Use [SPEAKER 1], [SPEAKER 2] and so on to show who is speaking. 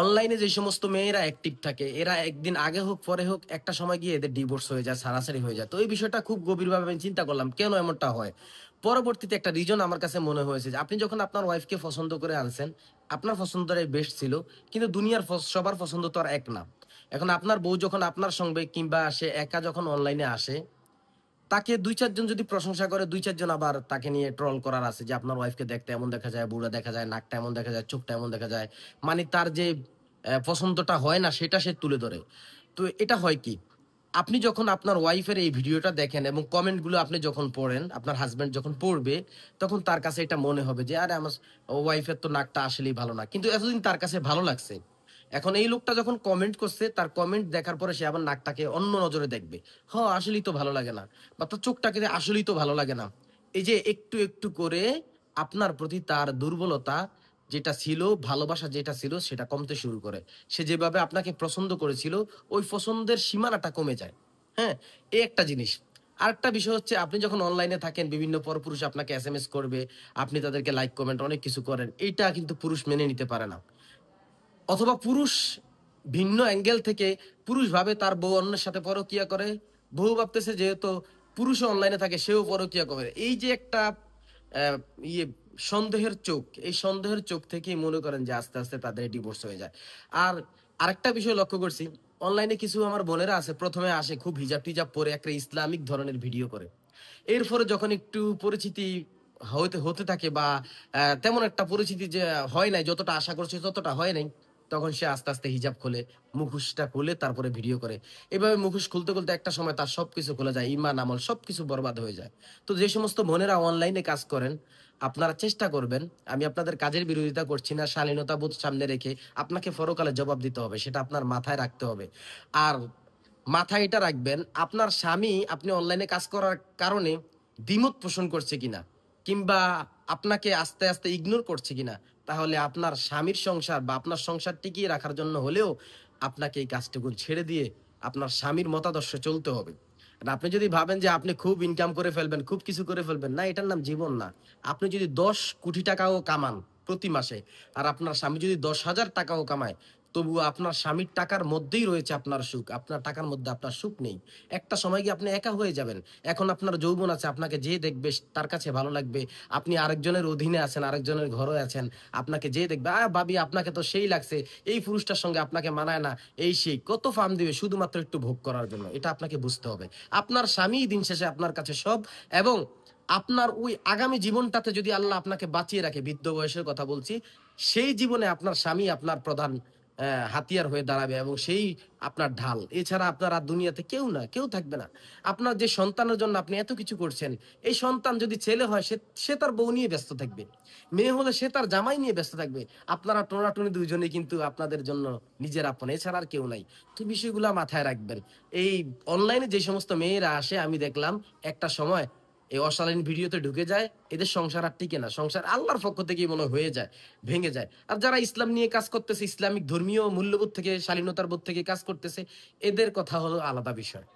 [SPEAKER 1] অনলাইনে যে সমস্ত মেয়েরা অ্যাক্টিভ থাকে এরা একদিন আগে হোক পরে হোক একটা সময় গিয়ে এদের ডিভোর্স হয়ে যায়, ছাড়াছাড়ি হয়ে যায়। তো এই বিষয়টা খুব গভীরভাবে আমি চিন্তা করলাম কেন এমনটা হয়। পরবর্তীতে একটা রিজন আমার কাছে মনে হয়েছে যে আপনি যখন আপনার ওয়াইফকে পছন্দ করে আনছেন, আপনার পছন্দটাই বেস্ট ছিল, কিন্তু দুনিয়ার সবার পছন্দ তো আর এক না। এখন আপনার বউ যখন আপনার সঙ্গে কিংবা সে একা যখন অনলাইনে আসে, তাকে ২-৪ জন যদি প্রশংসা করে, ২-৪ জন আবার তাকে নিয়ে ট্রল করার আছে যে আপনার ওয়াইফকে দেখতে এমন দেখা যায়, বুড়া দেখা যায়, নাকটা এমন দেখা যায়, চোখটা এমন দেখা যায়। মানে তার যে পছন্দটা হয় না সেটা সে তুলে ধরে। তো এটা হয় কি? আপনি যখন আপনার ওয়াইফের এই ভিডিওটা দেখেন এবং কমেন্ট গুলো আপনি যখন পড়েন, আপনার হাসব্যান্ড যখন পড়বে, তখন তার কাছে এটা মনে হবে যে আরে আমার ওয়াইফের তো নাকটা আসলেই ভালো না। কিন্তু এতদিন তার কাছে ভালো লাগছে। এখন এই লোকটা যখন কমেন্ট করছে, তার কমেন্ট দেখার পরে সে আবার নাকটাকে অন্য নজরে দেখবে। আসলেই তো ভালো লাগে না। বা তার চোখটাকে যে আসলেই তো ভালো লাগে না। এই যে একটু, একটু করে আপনার প্রতি তার দুর্বলতা যেটা ছিল, ভালোবাসা যেটা ছিল সেটা কমতে শুরু করে। সে যেভাবে আপনাকে পছন্দ করেছিল, ওই পছন্দের সীমানাটা কমে যায়। হ্যাঁ? এই একটা জিনিস। আরেকটা বিষয় হচ্ছে আপনি যখন অনলাইনে থাকেন বিভিন্ন পরপুরুষ আপনাকে এসএমএস করবে, আপনি তাদেরকে লাইক, কমেন্ট অনেক কিছু করেন। এইটা কিন্তু পুরুষ মেনে নিতে পারে না। অথবা পুরুষ ভিন্ন অ্যাঙ্গেল থেকে পুরুষ ভাবে তার বউ অন্যের সাথে পরকিয়া করে, বউ ভাবতেছে যেহেতু পুরুষও অনলাইনে থাকে সেও পরকিয়া করে। এই যে একটা আহ, ইয়ে সন্দেহের চোখ, এই সন্দেহের চোখ থেকেই মনে করেন যে আস্তে আস্তে তাদের ডিভোর্স হয়ে যায়। আর আরেকটা বিষয় লক্ষ্য করছি, অনলাইনে কিছু আমার বোনেরা আছে, প্রথমে আসে খুব হিজাব টিজাব পরে একটা ইসলামিক ধরনের ভিডিও করে। এরপরে যখন একটু পরিচিতি হতে হতে থাকে বা তেমন একটা পরিচিতি যে হয় নাই, যতটা আশা করছে ততটা হয় নাই, তখন সে আস্তে আস্তে হিজাব খোলে, মুখোশটা খুলে তারপরে ভিডিও করে। এভাবে মুখোশ খুলতে খুলতে একটা সময় তার সবকিছু খোলা যায়, ইমান আমল সবকিছু বরবাদ হয়ে যায়। তো যে সমস্ত বোনেরা অনলাইনে কাজ করেন, আপনারা চেষ্টা করবেন, আমি আপনাদের কাজের বিরোধিতা করছি না, শালীনতা বোধ সামনে রেখে আপনাকে পরকালে জবাব দিতে হবে, সেটা আপনার মাথায় রাখতে হবে। আর মাথায় এটা রাখবেন, আপনার স্বামী আপনি অনলাইনে কাজ করার কারণে দ্বিমত পোষণ করছে কিনা, কিংবা আপনাকে আস্তে আস্তে ইগনোর করছে কিনা, তাহলে আপনার স্বামীর সংসার বা আপনার সংসার টিকিয়ে রাখার জন্য হলেও আপনাকে এই কাজটুকু ছেড়ে দিয়ে আপনার স্বামীর মতাদর্শে চলতে হবে। আর আপনি যদি ভাবেন যে আপনি খুব ইনকাম করে ফেলবেন, খুব কিছু করে ফেলবেন, না, এটার নাম জীবন না। আপনি যদি ১০ কোটি টাকাও কামান প্রতি মাসে, আর আপনার স্বামী যদি ১০,০০০ টাকাও কামায়, তবুও আপনার স্বামীর টাকার মধ্যেই রয়েছে আপনার সুখ, আপনার টাকার মধ্যে আপনার সুখ নেই। একটা সময় গিয়ে আপনি একা হয়ে যাবেন। এখন আপনার যৌবন আছে, আপনাকে যে দেখবে তার কাছে ভালো লাগবে। আপনি আরেকজনের অধীনে আছেন, আরেকজনের ঘরে আছেন, আপনাকে যে দেখবে ভাবি আপনাকে তো সেই লাগছে, এই পুরুষটার সঙ্গে আপনাকে মানায় না, এই সেই কত ফার্ম দিবে শুধুমাত্র একটু ভোগ করার জন্য। এটা আপনাকে বুঝতে হবে। আপনার স্বামী দিন শেষে আপনার কাছে সব। এবং আপনার ওই আগামী জীবনটাতে যদি আল্লাহ আপনাকে বাঁচিয়ে রাখে, বৃদ্ধ বয়সের কথা বলছি, সেই জীবনে আপনার স্বামী আপনার প্রধান হাতিয়ার হয়ে দাঁড়াবে এবং সেই আপনার ঢাল। এছাড়া আপনার আর দুনিয়াতে কেউ না, কেউ থাকবে না। আপনার যে সন্তানের জন্য আপনি এত কিছু করছেন, এই সন্তান যদি ছেলে হয় সে সে তার বউ নিয়ে ব্যস্ত থাকবে, মেয়ে হলে সে তার জামাই নিয়ে ব্যস্ত থাকবে। আপনারা টোনাটুনি দুইজনেই কিন্তু আপনাদের জন্য নিজের আপন, এছাড়া আর কেউ নাই। তো বিষয়গুলো মাথায় রাখবেন। এই অনলাইনে যে সমস্ত মেয়েরা আসে, আমি দেখলাম একটা সময় এই অশালীন ভিডিওতে ঢুকে যায়, এদের সংসার আর টিকে না, সংসার আল্লাহর পক্ষ থেকেই মনে হয়ে যায়, ভেঙে যায়। আর যারা ইসলাম নিয়ে কাজ করতেছে, ইসলামিক ধর্মীয় মূল্যবোধ থেকে, শালীনতার বোধ থেকে কাজ করতেছে, এদের কথা হলো আলাদা বিষয়।